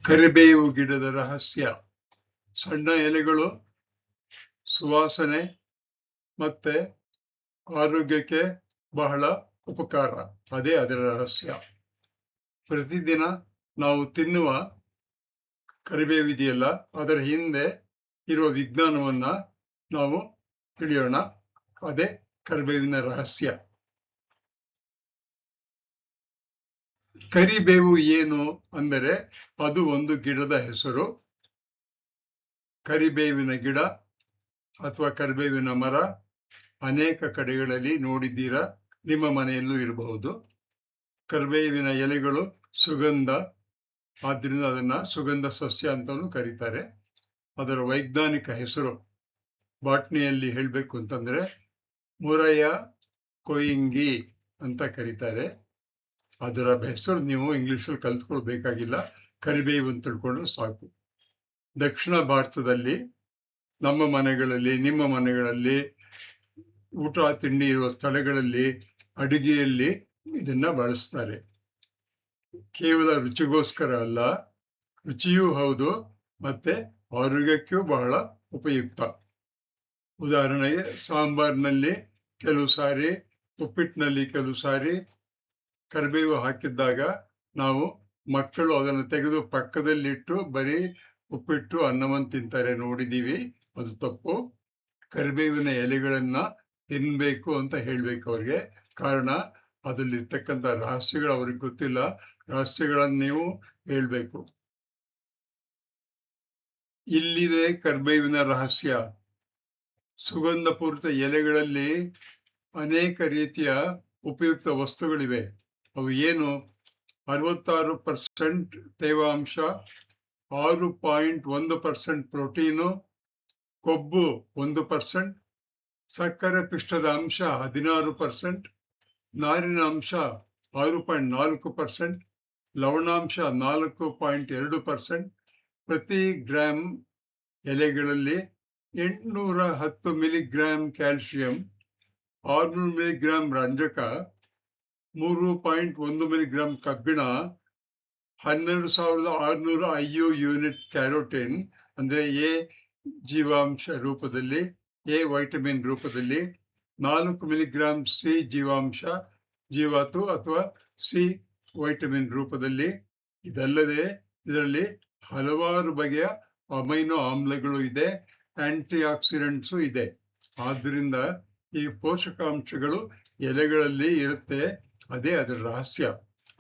ಕರಿಬೇವು ಗಿಡದ ರಹಸ್ಯ. ಸಣ್ಣ ಎಲೆಗಳು, ಸುವಾಸನೆ ಮತ್ತೆ ಆರೋಗ್ಯಕ್ಕೆ ಬಹಳ ಉಪಕಾರ. ಅದೇ ಅದರ ರಹಸ್ಯ. ಪ್ರತಿದಿನ ನಾವು ತಿನ್ನುವ ಕರಿಬೇವಿದೆಯಲ್ಲ, ಅದರ ಹಿಂದೆ ಇರುವ ವಿಜ್ಞಾನವನ್ನ ನಾವು ತಿಳಿಯೋಣ. ಅದೇ ಕರಿಬೇವಿನ ರಹಸ್ಯ. ಕರಿಬೇವು ಏನು ಅಂದರೆ ಅದು ಒಂದು ಗಿಡದ ಹೆಸರು. ಕರಿಬೇವಿನ ಗಿಡ ಅಥವಾ ಕರಿಬೇವಿನ ಮರ ಅನೇಕ ಕಡೆಗಳಲ್ಲಿ ನೋಡಿದ್ದೀರಾ, ನಿಮ್ಮ ಮನೆಯಲ್ಲೂ ಇರಬಹುದು. ಕರಿಬೇವಿನ ಎಲೆಗಳು ಸುಗಂಧ, ಆದ್ರಿಂದ ಅದನ್ನ ಸುಗಂಧ ಸಸ್ಯ ಅಂತಲೂ ಕರೀತಾರೆ. ಅದರ ವೈಜ್ಞಾನಿಕ ಹೆಸರು ಬಾಟ್ನಿಯಲ್ಲಿ ಹೇಳಬೇಕು ಅಂತಂದ್ರೆ ಮುರಯ ಕೊಯಿಂಗಿ ಅಂತ ಕರೀತಾರೆ. ಅದರ ಹೆಸರು ನೀವು ಇಂಗ್ಲಿಷಲ್ಲಿ ಕಲ್ತ್ಕೊಳ್ಬೇಕಾಗಿಲ್ಲ, ಕರಿಬೇವು ಅಂತ ತಿಳ್ಕೊಂಡ್ರೆ ಸಾಕು. ದಕ್ಷಿಣ ಭಾರತದಲ್ಲಿ ನಮ್ಮ ಮನೆಗಳಲ್ಲಿ, ನಿಮ್ಮ ಮನೆಗಳಲ್ಲಿ, ಊಟ ತಿಂಡಿ ಇರುವ ಸ್ಥಳಗಳಲ್ಲಿ ಅಡಿಗೆಯಲ್ಲಿ ಇದನ್ನ ಬಳಸ್ತಾರೆ. ಕೇವಲ ರುಚಿಗೋಸ್ಕರ ಅಲ್ಲ, ರುಚಿಯೂ ಹೌದು ಮತ್ತೆ ಆರೋಗ್ಯಕ್ಕೂ ಬಹಳ ಉಪಯುಕ್ತ. ಉದಾಹರಣೆಗೆ ಸಾಂಬಾರ್ನಲ್ಲಿ ಕೆಲವು ಸಾರಿ, ಉಪ್ಪಿಟ್ಟಿನಲ್ಲಿ ಕೆಲವು ಸಾರಿ ಕರಿಬೇವು ಹಾಕಿದ್ದಾಗ ನಾವು ಮಕ್ಕಳು ಅದನ್ನು ತೆಗೆದು ಪಕ್ಕದಲ್ಲಿಟ್ಟು ಬರೀ ಉಪ್ಪಿಟ್ಟು ಅನ್ನವನ್ನು ತಿಂತಾರೆ, ನೋಡಿದೀವಿ. ಅದು ತಪ್ಪು. ಕರಿಬೇವಿನ ಎಲೆಗಳನ್ನ ತಿನ್ಬೇಕು ಅಂತ ಹೇಳ್ಬೇಕು ಅವ್ರಿಗೆ. ಕಾರಣ ಅದರಲ್ಲಿರ್ತಕ್ಕಂಥ ರಹಸ್ಯಗಳು ಅವ್ರಿಗೆ ಗೊತ್ತಿಲ್ಲ, ರಹಸ್ಯಗಳನ್ನು ನೀವು ಹೇಳ್ಬೇಕು. ಇಲ್ಲಿದೆ ಕರಿಬೇವಿನ ರಹಸ್ಯ. ಸುಗಂಧಪೂರಿತ ಎಲೆಗಳಲ್ಲಿ ಅನೇಕ ರೀತಿಯ ಉಪಯುಕ್ತ ವಸ್ತುಗಳಿವೆ. ಅವು ಏನು? 66% ತೇವಾಂಶ, 6.1% ಪ್ರೋಟೀನು, ಕೊಬ್ಬು 1%, ಸಕ್ಕರೆ ಪಿಷ್ಟದ ಅಂಶ 16%, ನಾರಿನ ಅಂಶ 6.4%, ಲವಣಾಂಶ 4.2%. ಪ್ರತಿ ಗ್ರಾಮ್ ಎಲೆಗಳಲ್ಲಿ 810 ಮಿಲಿಗ್ರಾಂ ಕ್ಯಾಲ್ಸಿಯಂ, 600 ಮಿಲಿಗ್ರಾಂ ರಂಜಕ, 3.1 ಮಿಲಿಗ್ರಾಂ ಕಬ್ಬಿಣ, 12,600 IU ಯೂನಿಟ್ ಕ್ಯಾರೋಟಿನ್ ಅಂದ್ರೆ ಎ ಜೀವಾಂಶ ರೂಪದಲ್ಲಿ, ಎ ವೈಟಮಿನ್ ರೂಪದಲ್ಲಿ, 4 ಮಿಲಿಗ್ರಾಂ ಸಿ ಜೀವಾಂಶ, ಜೀವಾತು ಅಥವಾ ಸಿ ವೈಟಮಿನ್ ರೂಪದಲ್ಲಿ. ಇದಲ್ಲದೆ ಇದರಲ್ಲಿ ಹಲವಾರು ಬಗೆಯ ಅಮೈನೋ ಆಮ್ಲಗಳು ಇದೆ, ಆಂಟಿ ಆಕ್ಸಿಡೆಂಟ್ಸು ಇದೆ. ಆದ್ರಿಂದ ಈ ಪೋಷಕಾಂಶಗಳು ಎಲೆಗಳಲ್ಲಿ ಇರುತ್ತೆ. ಅದೇ ಅದರ ರಹಸ್ಯ.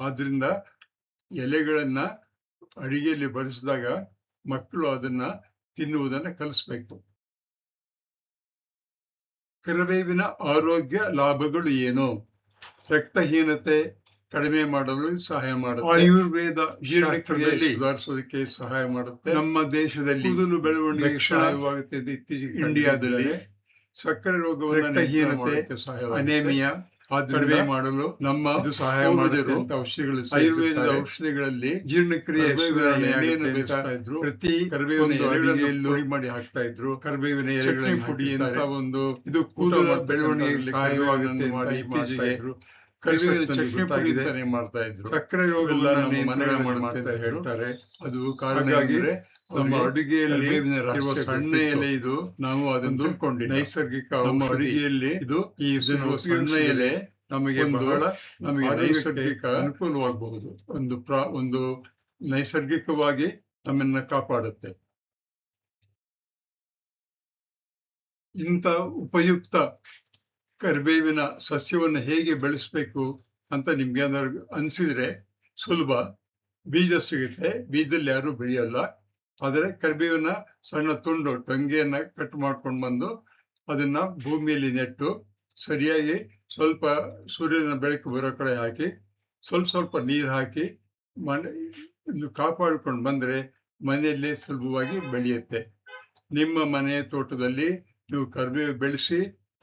ಆದ್ರಿಂದ ಎಲೆಗಳನ್ನ ಅಡಿಗೆಯಲ್ಲಿ ಬಳಸಿದಾಗ ಮಕ್ಕಳು ಅದನ್ನ ತಿನ್ನುವುದನ್ನ ಕಲಿಸ್ಬೇಕು. ಕರಿಬೇವಿನ ಆರೋಗ್ಯ ಲಾಭಗಳು ಏನು? ರಕ್ತಹೀನತೆ ಕಡಿಮೆ ಮಾಡಲು ಸಹಾಯ ಮಾಡುತ್ತೆ. ಆಯುರ್ವೇದ ಜೀರ್ಣಕ್ರಿಯೆಯಲ್ಲಿ ಸುಧಾರಿಸೋದಕ್ಕೆ ಸಹಾಯ ಮಾಡುತ್ತೆ. ನಮ್ಮ ದೇಶದಲ್ಲಿ ಕೂದಲು ಬೆಳವಣಿಗೆ ಸಹಾಯವಾಗುತ್ತೆ. ಇತ್ತೀಚೆಗೆ ಇಂಡಿಯಾದಲ್ಲಿ ಸಕ್ಕರೆ ರೋಗವನ್ನು ರಕ್ತಹೀನತೆ, ಅನೇಮಿಯಾ ಕಡಿಮೆ ಮಾಡಲು ನಮ್ಮ ಸಹಾಯ ಮಾಡುವಂತ ಔಷಧಿಗಳು. ಆಯುರ್ವೇದದ ಔಷಧಿಗಳಲ್ಲಿ ಜೀರ್ಣಕ್ರಿಯೆ ಎಣ್ಣೆಯನ್ನು ಬೆರೆಸ್ತಾ ಇದ್ರು. ಪ್ರತಿ ಕರಿಬೇವಿನ ಎಲೆಗಳನ್ನು ಪುಡಿ ಮಾಡಿ ಹಾಕ್ತಾ ಇದ್ರು. ಕರಿಬೇವಿನ ಎಲೆಗಳ ಪುಡಿ ಅಂತ ಒಂದು ಇದು ಕೂದಲ ಬೆಳವಣಿಗೆಗೆ ಸಹಾಯವಾಗುತ್ತೆ ಮಾಡಿ ಮಾಡ್ತಾ ಇದ್ರು. ಕರಿಬೇವಿನ ಚಟ್ನಿ ಪುಡಿ ಅಂತಾನೆ ಮಾಡ್ತಾ ಇದ್ರು. ಸಕ್ಕರೆ ರೋಗವನ್ನ ನಮ್ಮ ಮನೆಗಳಲ್ಲಿ ಮಾಡ್ತಾ ಹೇಳ್ತಾರೆ. ಅದು ಕಾರಣ ಅಂದ್ರೆ ನಮ್ಮ ಅಡುಗೆಯಲ್ಲಿ ಇರುವ ಸಣ್ಣ ಎಲೆ ಇದು. ನಾವು ಅದನ್ನು ತಿಳ್ಕೊಂಡು ನೈಸರ್ಗಿಕ ನಮ್ಮ ಅಡುಗೆಯಲ್ಲಿ ಇದು ಈ ಸಣ್ಣ ಎಲೆ ನಮಗೆ ನೈಸರ್ಗಿಕ ಅನುಕೂಲವಾಗಬಹುದು. ಒಂದು ನೈಸರ್ಗಿಕವಾಗಿ ನಮ್ಮನ್ನ ಕಾಪಾಡುತ್ತೆ. ಇಂಥ ಉಪಯುಕ್ತ ಕರಿಬೇವಿನ ಸಸ್ಯವನ್ನು ಹೇಗೆ ಬೆಳೆಸ್ಬೇಕು ಅಂತ ನಿಮ್ಗೆ ಏನಾದ್ರು ಅನ್ಸಿದ್ರೆ ಸುಲಭ. ಬೀಜ ಸಿಗುತ್ತೆ, ಬೀಜದಲ್ಲಿ ಯಾರು ಬೆಳೆಯಲ್ಲ. ಆದರೆ ಕರಿಬೇವಿನ ಸಣ್ಣ ತುಂಡು ಟೊಂಗೆಯನ್ನ ಕಟ್ ಮಾಡ್ಕೊಂಡು ಬಂದು ಅದನ್ನ ಭೂಮಿಯಲ್ಲಿ ನೆಟ್ಟು ಸರಿಯಾಗಿ ಸ್ವಲ್ಪ ಸೂರ್ಯನ ಬೆಳಕು ಬರೋ ಕಡೆ ಹಾಕಿ ಸ್ವಲ್ಪ ನೀರು ಹಾಕಿ ಕಾಪಾಡಿಕೊಂಡು ಬಂದ್ರೆ ಮನೆಯಲ್ಲಿ ಸುಲಭವಾಗಿ ಬೆಳೆಯುತ್ತೆ. ನಿಮ್ಮ ಮನೆಯ ತೋಟದಲ್ಲಿ ನೀವು ಕರಿಬೇವು ಬೆಳೆಸಿ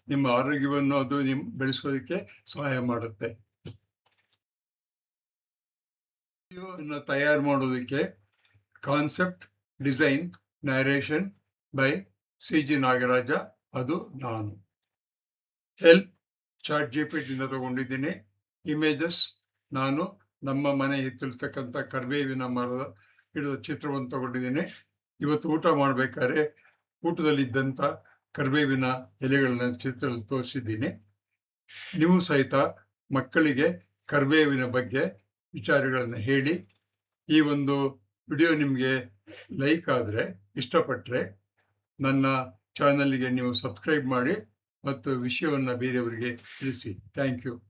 ನಿಮ್ಮ ಆರೋಗ್ಯವನ್ನು ಅದು ಬೆಳೆಸೋದಕ್ಕೆ ಸಹಾಯ ಮಾಡುತ್ತೆ. ತಯಾರು ಮಾಡೋದಕ್ಕೆ concept, design, narration by CG Nagaraja. ಅದು ನಾನು. ಹೆಲ್ಪ್ ChatGPT ಇಂದ ತಗೊಂಡಿದ್ದೀನಿ. ಇಮೇಜಸ್ ನಾನು ನಮ್ಮ ಮನೆ ಹಿತ್ತಲಿರ್ತಕ್ಕಂಥ ಕರಿಬೇವಿನ ಮರದ ಹಿಡಿದ ಚಿತ್ರವನ್ನು ತಗೊಂಡಿದ್ದೇನೆ. ಇವತ್ತು ಊಟ ಮಾಡ್ಬೇಕಾದ್ರೆ ಊಟದಲ್ಲಿದ್ದಂತ ಕರಿಬೇವಿನ ಎಲೆಗಳನ್ನ ಚಿತ್ರದಲ್ಲಿ ತೋರಿಸಿದ್ದೀನಿ. ನೀವು ಸಹಿತ ಮಕ್ಕಳಿಗೆ ಕರಿಬೇವಿನ ಬಗ್ಗೆ ವಿಚಾರಗಳನ್ನ ಹೇಳಿ. ಈ ಒಂದು ವಿಡಿಯೋ ನಿಮ್ಗೆ ಲೈಕ್ ಆದ್ರೆ, ಇಷ್ಟಪಟ್ರೆ ನನ್ನ ಚಾನಲ್ಗೆ ನೀವು ಸಬ್ಸ್ಕ್ರೈಬ್ ಮಾಡಿ ಮತ್ತು ವಿಷಯವನ್ನ ಬೇರೆಯವರಿಗೆ ತಿಳಿಸಿ. Thank you.